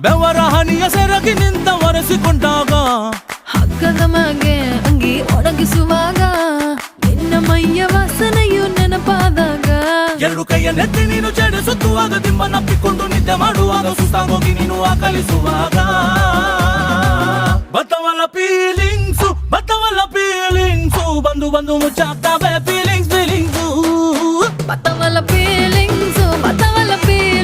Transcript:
ಬೆವರ ಹನಿಯ ಸೆರಗಿ ನಿಂತ ಒರೆಸಿಕೊಂಡಾಗ ಹಗ್ಗದ ಮ್ಯಾಗೆ ಅಂಗಿ ಒಣಗಿಸುವಾಗ ನಿನ್ನ ಮೈಯ ವಾಸನೆಯು ನೆನಪಾದಾಗ ಎರಡು ಕೈಯ ನೆತ್ತಿ ನೀನು ಜಡಿಸುತ್ತುವಾಗ ದಿಮ್ಮನಪ್ಪಿಕೊಂಡು ನಿದ್ದೆ ಮಾಡುವಾಗ ಸುಸ್ತಾಗೋಗಿ ನೀನು ಆಕಲಿಸುವಾಗ ಬತ್ತವಲ್ಲ ಫೀಲಿಂಗ್ಸು ಬಂದು ಬಂದು ಮುಚ್ಚಾಗ್ತವೆ